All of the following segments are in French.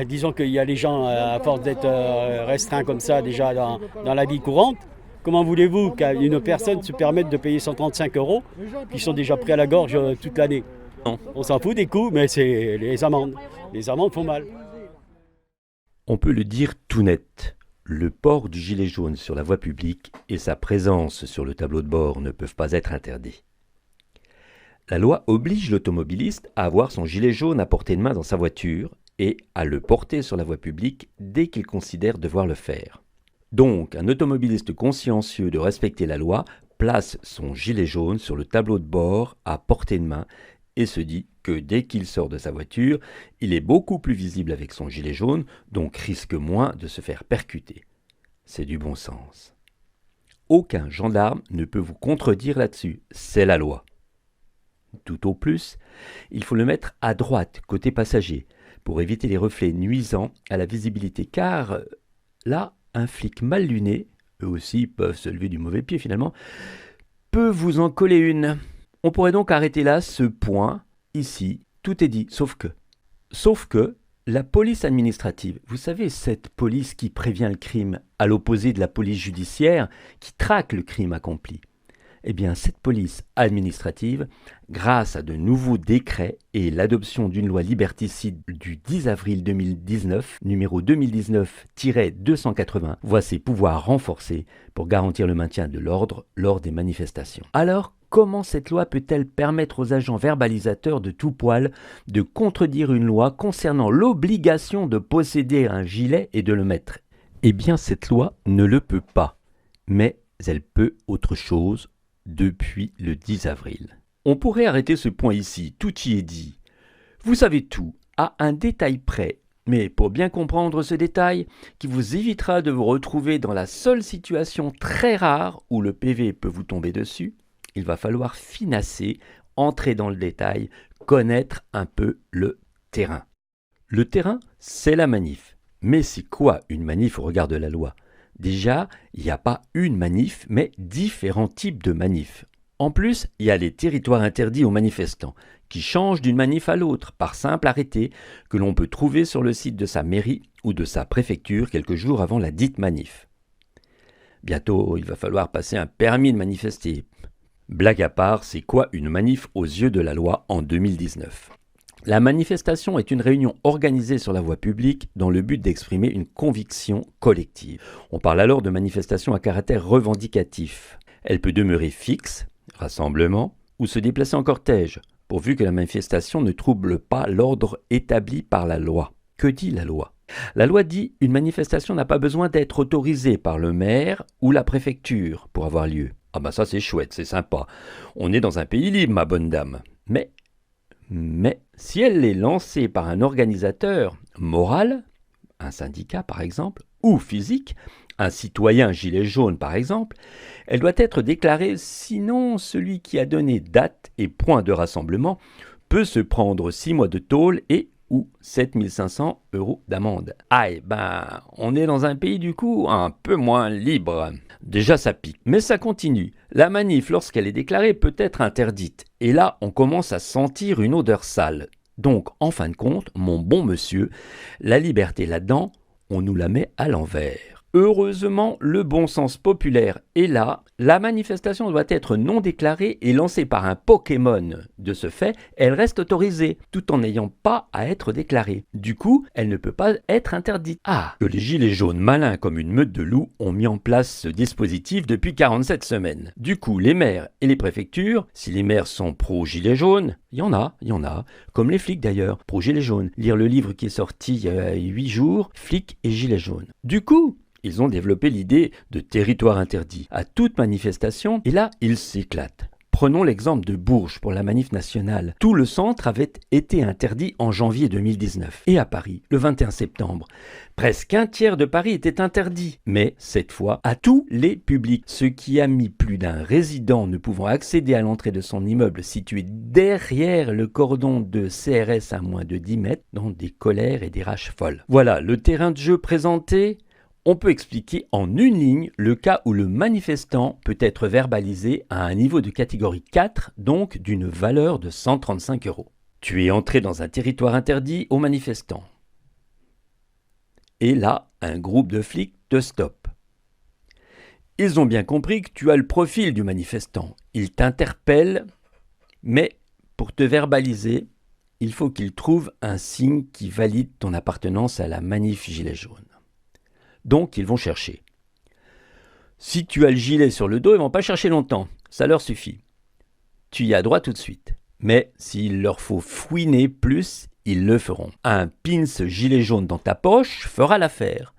Disons qu'il y a les gens, à force d'être restreints comme ça déjà dans la vie courante, comment voulez-vous qu'une personne se permette de payer 135 euros qui sont déjà pris à la gorge toute l'année? Non, on s'en fout des coûts, mais c'est les amendes. Les amendes font mal. On peut le dire tout net. Le port du gilet jaune sur la voie publique et sa présence sur le tableau de bord ne peuvent pas être interdits. La loi oblige l'automobiliste à avoir son gilet jaune à portée de main dans sa voiture et à le porter sur la voie publique dès qu'il considère devoir le faire. Donc, un automobiliste consciencieux de respecter la loi place son gilet jaune sur le tableau de bord à portée de main et se dit que dès qu'il sort de sa voiture, il est beaucoup plus visible avec son gilet jaune, donc risque moins de se faire percuter. C'est du bon sens. Aucun gendarme ne peut vous contredire là-dessus, c'est la loi. Tout au plus, il faut le mettre à droite, côté passager, pour éviter les reflets nuisants à la visibilité, car là, un flic mal luné, eux aussi peuvent se lever du mauvais pied finalement, peut vous en coller une. On pourrait donc arrêter là ce point. Ici, tout est dit, sauf que la police administrative, vous savez, cette police qui prévient le crime, à l'opposé de la police judiciaire qui traque le crime accompli. Eh bien, cette police administrative, grâce à de nouveaux décrets et l'adoption d'une loi liberticide du 10 avril 2019, numéro 2019-280, voit ses pouvoirs renforcés pour garantir le maintien de l'ordre lors des manifestations. Alors, comment cette loi peut-elle permettre aux agents verbalisateurs de tout poil de contredire une loi concernant l'obligation de posséder un gilet et de le mettre? Eh bien, cette loi ne le peut pas, mais elle peut autre chose depuis le 10 avril. On pourrait arrêter ce point ici, tout y est dit. Vous savez tout, à un détail près, mais pour bien comprendre ce détail, qui vous évitera de vous retrouver dans la seule situation très rare où le PV peut vous tomber dessus, il va falloir finasser, entrer dans le détail, connaître un peu le terrain. Le terrain, c'est la manif. Mais c'est quoi une manif au regard de la loi ? Déjà, il n'y a pas une manif, mais différents types de manifs. En plus, il y a les territoires interdits aux manifestants, qui changent d'une manif à l'autre par simple arrêté que l'on peut trouver sur le site de sa mairie ou de sa préfecture quelques jours avant la dite manif. Bientôt, il va falloir passer un permis de manifester. Blague à part, c'est quoi une manif aux yeux de la loi en 2019 ? La manifestation est une réunion organisée sur la voie publique dans le but d'exprimer une conviction collective. On parle alors de manifestation à caractère revendicatif. Elle peut demeurer fixe, rassemblement, ou se déplacer en cortège, pourvu que la manifestation ne trouble pas l'ordre établi par la loi. Que dit la loi ? La loi dit qu'une manifestation n'a pas besoin d'être autorisée par le maire ou la préfecture pour avoir lieu. Ah bah ça c'est chouette, c'est sympa. On est dans un pays libre, ma bonne dame. Mais si elle est lancée par un organisateur moral, un syndicat par exemple, ou physique, un citoyen gilet jaune par exemple, elle doit être déclarée, sinon celui qui a donné date et point de rassemblement peut se prendre 6 mois de tôle et ou 7 500 € d'amende. On est dans un pays du coup un peu moins libre. Déjà ça pique, mais ça continue. La manif, lorsqu'elle est déclarée, peut être interdite. Et là, on commence à sentir une odeur sale. Donc, en fin de compte, mon bon monsieur, la liberté là-dedans, on nous la met à l'envers. Heureusement, le bon sens populaire est là. La manifestation doit être non déclarée et lancée par un Pokémon. De ce fait, elle reste autorisée, tout en n'ayant pas à être déclarée. Du coup, elle ne peut pas être interdite. Que les gilets jaunes malins comme une meute de loups ont mis en place ce dispositif depuis 47 semaines. Du coup, les maires et les préfectures, si les maires sont pro-gilets jaunes, il y en a, comme les flics d'ailleurs, pro-gilets jaunes. Lire le livre qui est sorti il y a 8 jours, Flics et gilets jaunes. Du coup, ils ont développé l'idée de territoire interdit à toute manifestation et là, ils s'éclatent. Prenons l'exemple de Bourges pour la manif nationale. Tout le centre avait été interdit en janvier 2019. Et à Paris, le 21 septembre, presque un tiers de Paris était interdit. Mais cette fois, à tous les publics. Ce qui a mis plus d'un résident ne pouvant accéder à l'entrée de son immeuble situé derrière le cordon de CRS à moins de 10 mètres dans des colères et des rages folles. Voilà le terrain de jeu présenté. On peut expliquer en une ligne le cas où le manifestant peut être verbalisé à un niveau de catégorie 4, donc d'une valeur de 135 €. Tu es entré dans un territoire interdit aux manifestants. Et là, un groupe de flics te stoppe. Ils ont bien compris que tu as le profil du manifestant. Ils t'interpellent, mais pour te verbaliser, il faut qu'ils trouvent un signe qui valide ton appartenance à la manif gilet jaune. Donc, ils vont chercher. Si tu as le gilet sur le dos, ils ne vont pas chercher longtemps. Ça leur suffit. Tu y as droit tout de suite. Mais s'il leur faut fouiner plus, ils le feront. Un pins gilet jaune dans ta poche fera l'affaire.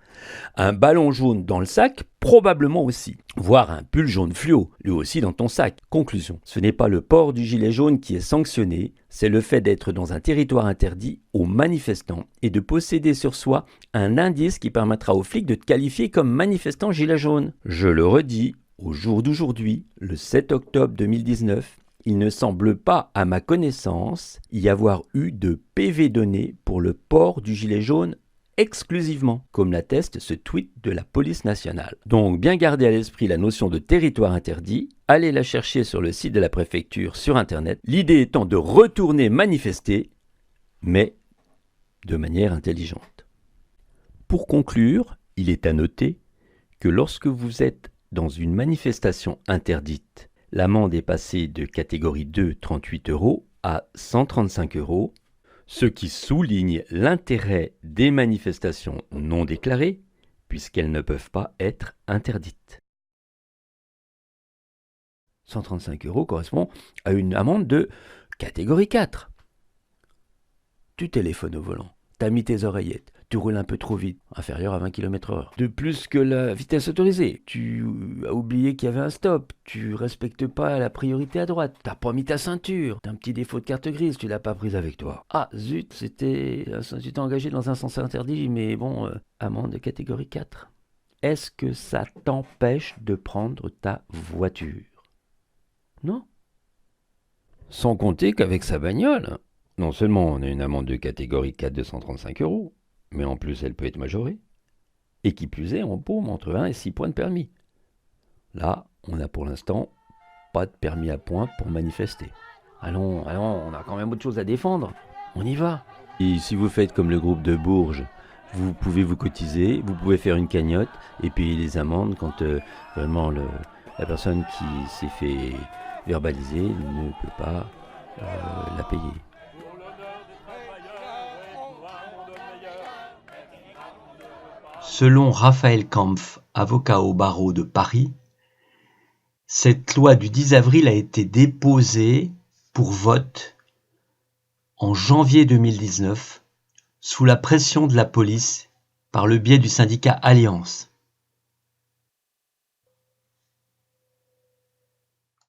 Un ballon jaune dans le sac, probablement aussi. Voire un pull jaune fluo, lui aussi dans ton sac. Conclusion. Ce n'est pas le port du gilet jaune qui est sanctionné, c'est le fait d'être dans un territoire interdit aux manifestants et de posséder sur soi un indice qui permettra aux flics de te qualifier comme manifestant gilet jaune. Je le redis, au jour d'aujourd'hui, le 7 octobre 2019, il ne semble pas, à ma connaissance, y avoir eu de PV donné pour le port du gilet jaune exclusivement, comme l'atteste ce tweet de la police nationale. Donc bien garder à l'esprit la notion de territoire interdit, allez la chercher sur le site de la préfecture sur internet, l'idée étant de retourner manifester, mais de manière intelligente. Pour conclure, il est à noter que lorsque vous êtes dans une manifestation interdite, l'amende est passée de catégorie 2, 38 € à 135 €, ce qui souligne l'intérêt des manifestations non déclarées, puisqu'elles ne peuvent pas être interdites. 135 € correspond à une amende de catégorie 4. Tu téléphones au volant, tu as mis tes oreillettes, tu roules un peu trop vite, inférieur à 20 km/h. De plus que la vitesse autorisée, tu as oublié qu'il y avait un stop, tu respectes pas la priorité à droite, t'as pas mis ta ceinture, t'as un petit défaut de carte grise, tu l'as pas prise avec toi. Ah zut, tu t'es engagé dans un sens interdit, mais bon, amende de catégorie 4. Est-ce que ça t'empêche de prendre ta voiture? Non. Sans compter qu'avec sa bagnole, non seulement on a une amende de catégorie 4 de 135 €, mais en plus elle peut être majorée. Et qui plus est, on paume entre 1 et 6 points de permis. Là, on n'a pour l'instant pas de permis à points pour manifester. Allons, on a quand même autre chose à défendre. On y va. Et si vous faites comme le groupe de Bourges, vous pouvez vous cotiser, vous pouvez faire une cagnotte et payer les amendes quand vraiment la personne qui s'est fait verbaliser ne peut pas la payer. Selon Raphaël Kampf, avocat au barreau de Paris, cette loi du 10 avril a été déposée pour vote en janvier 2019 sous la pression de la police par le biais du syndicat Alliance.